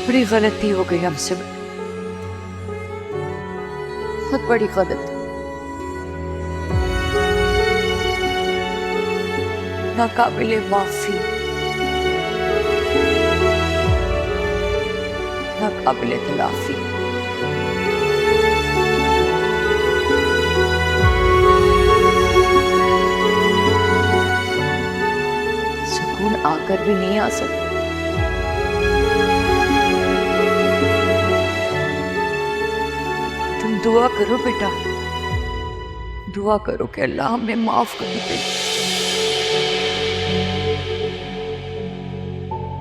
बड़ी गलती हो गई हमसे, बहुत बड़ी गलती। नाकाबिले माफी, नाकाबिले तलाफी। सुकून आकर भी नहीं आ सकता। तुम दुआ करो बेटा, दुआ करो कि अल्लाह हमें माफ कर दे।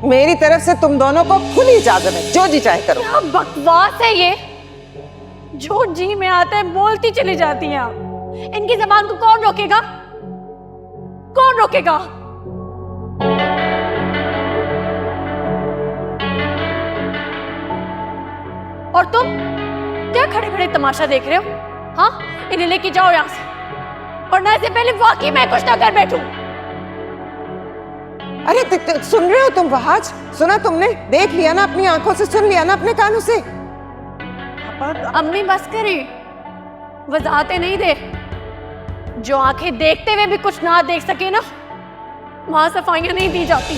मेरी तरफ से तुम दोनों को खुली इजाजत है, जो जी चाहे करो। क्या बकवास है ये, जो जी में आता है बोलती चली जाती हैं आप। इनकी जबान को कौन रोकेगा, कौन रोकेगा? और तुम क्या खड़े खड़े तमाशा देख रहे हो? हाँ, इन्हें लेके जाओ यहां से, और ना इससे पहले वाकई मैं कुछ ना कर बैठूं। अरे सुन रहे हो तुम वहाज? सुना तुमने? देख लिया ना अपनी आंखों से, सुन लिया ना अपने कानों से। अम्मी बस करी, वजाहतें नहीं दे। जो आंखें देखते हुए भी कुछ ना देख सके ना, वहां सफाइयां नहीं दी जाती।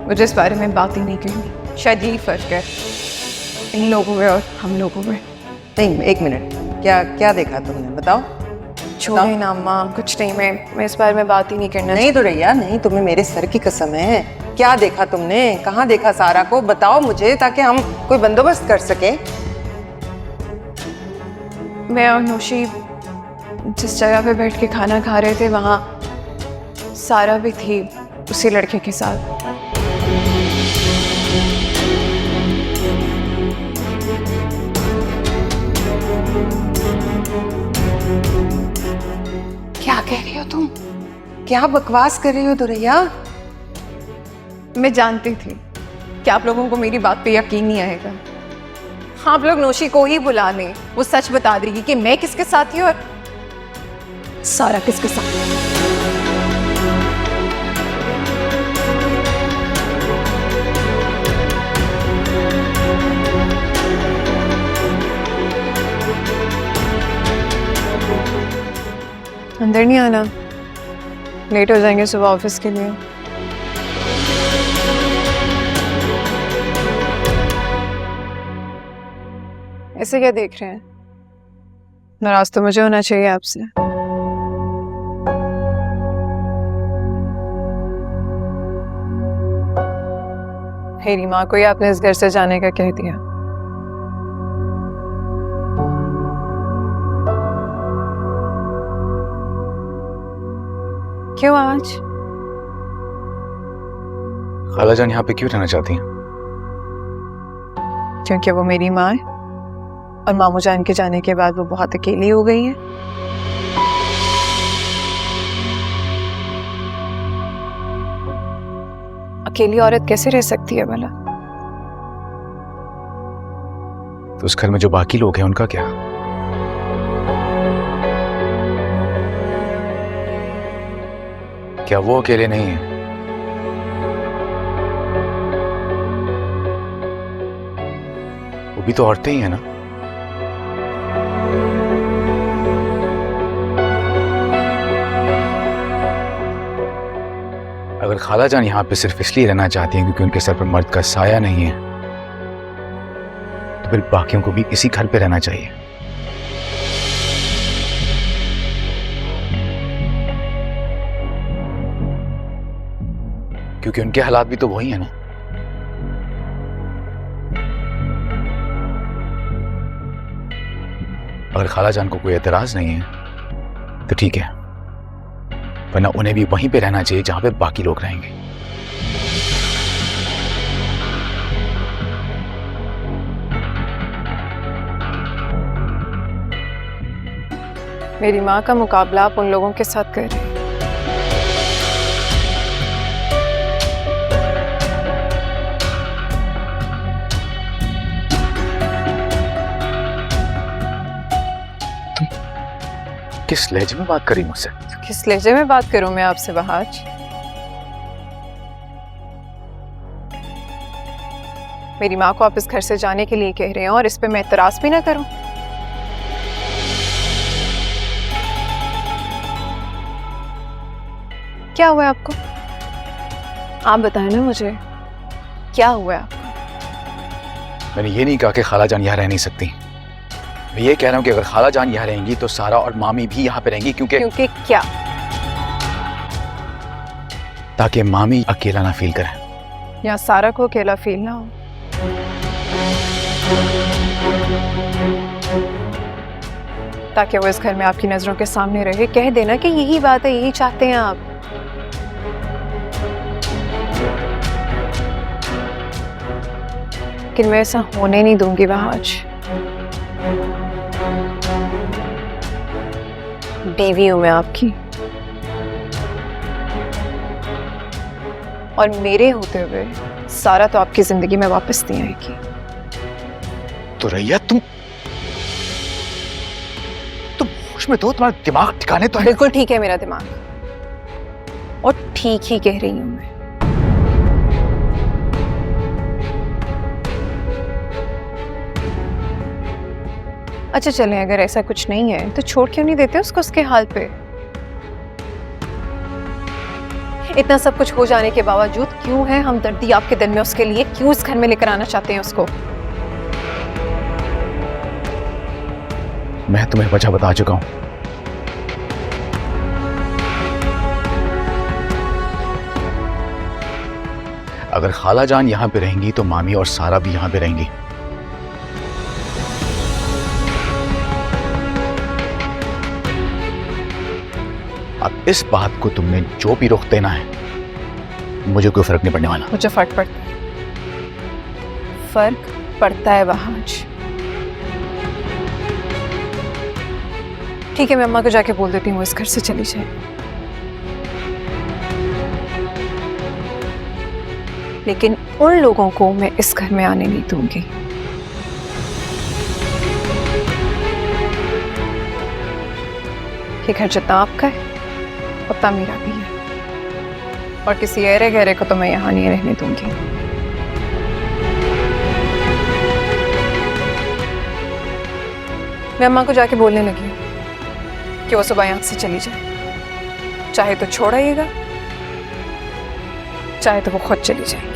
मुझे इस बारे में बात ही नहीं करनी। शायद यही फर्क है इन लोगों में और हम लोगों में। नहीं, एक मिनट, क्या क्या देखा तुमने, बताओ। छोड़े ना अम्मा, कुछ नहीं, मैं इस बारे में बात ही नहीं करना। नहीं दुरैया, नहीं, तुम्हें मेरे सर की कसम है। क्या देखा तुमने, कहाँ देखा सारा को, बताओ मुझे, ताकि हम कोई बंदोबस्त कर सके। मैं और नौशी जिस जगह पे बैठ के खाना खा रहे थे, वहाँ सारा भी थी उसी लड़के के साथ। क्या कह रही हो तुम? क्या बकवास कर रही हो दुरैया? मैं जानती थी कि आप लोगों को मेरी बात पे यकीन नहीं आएगा। आप लोग नौशी को ही बुला लें, वो सच बता देगी कि मैं किसके साथ थी और सारा किसके साथ। अंदर नहीं आना, लेट हो जाएंगे सुबह ऑफिस के लिए। ऐसे क्या देख रहे हैं? नाराज तो मुझे होना चाहिए आपसे। मेरी माँ को ही आपने इस घर से जाने का कह दिया। क्यों आज? खालाजान यहाँ पे क्यों रहना चाहती हैं? क्योंकि वो मेरी माँ है और मामू जान के जाने के बाद वो बहुत अकेली हो गई है। अकेली औरत कैसे रह सकती है भला? तो उस घर में जो बाकी लोग हैं उनका क्या? क्या वो अकेले नहीं है? वो भी तो औरतें ही है ना। अगर खालाजान यहाँ पे सिर्फ इसलिए रहना चाहती हैं क्योंकि उनके सर पर मर्द का साया नहीं है, तो फिर बाकियों को भी इसी घर पे रहना चाहिए। क्योंकि उनके हालात भी तो वही है ना। अगर खालाजान को कोई एतराज नहीं है तो ठीक है, वरना उन्हें भी वहीं पे रहना चाहिए जहां पे बाकी लोग रहेंगे। मेरी माँ का मुकाबला आप उन लोगों के साथ कर रहे हैं। किस लहजे में बात करी मुझसे? किस लहजे में बात करूं मैं आपसे बहाज? मेरी माँ को आप इस घर से जाने के लिए कह रहे हैं और इस पे मैं एतराज भी ना करूं? क्या हुआ है आपको? आप बताएं ना मुझे, क्या हुआ है आपको? मैंने ये नहीं कहा कि खाला जान यहाँ रह नहीं सकती। मैं ये कह रहा हूँ कि अगर खाला जान यहाँ रहेंगी तो सारा और मामी भी यहाँ पे रहेंगी, क्योंकि क्या? ताकि मामी अकेला ना फील करे। यहाँ सारा को अकेला फील ना हो। ताकि वो इस घर में आपकी नजरों के सामने रहे। कह देना कि यही बात है, यही चाहते हैं आप। लेकिन मैं ऐसा होने नहीं दूंगी बहाज। बीवी हूं मैं आपकी, और मेरे होते हुए सारा तो आपकी जिंदगी में वापस नहीं आएगी। तो रैया तुम होश में तो, तुम्हारा दिमाग ठिकाने तो है। बिल्कुल ठीक है मेरा दिमाग, और ठीक ही कह रही हूं मैं। अच्छा चलें, अगर ऐसा कुछ नहीं है तो छोड़ क्यों नहीं देते उसको उसके हाल पे? इतना सब कुछ हो जाने के बावजूद क्यों है हमदर्दी आपके दिल में उसके लिए? क्यों इस घर में लेकर आना चाहते हैं उसको? मैं तुम्हें वजह बता चुका हूं। अगर खाला जान यहां पे रहेंगी तो मामी और सारा भी यहां पे रहेंगी। अब इस बात को तुमने जो भी रुख देना है, मुझे कोई फर्क नहीं पड़ने वाला। मुझे फर्क पड़ता है, फर्क पड़ता है बहाज। ठीक है, मैं अम्मा को जाके बोल देती हूँ इस घर से चली जाए। लेकिन उन लोगों को मैं इस घर में आने नहीं दूंगी। ये घर जितना आपका है उतना मेरा भी है, और किसी ऐरे गहरे को तो मैं यहाँ नहीं रहने दूंगी। मैं अम्मा को जाके बोलने लगी कि वो सुबह यहाँ से चली जाए, चाहे तो छोड़ आइएगा, चाहे तो वो खुद चली जाएगी।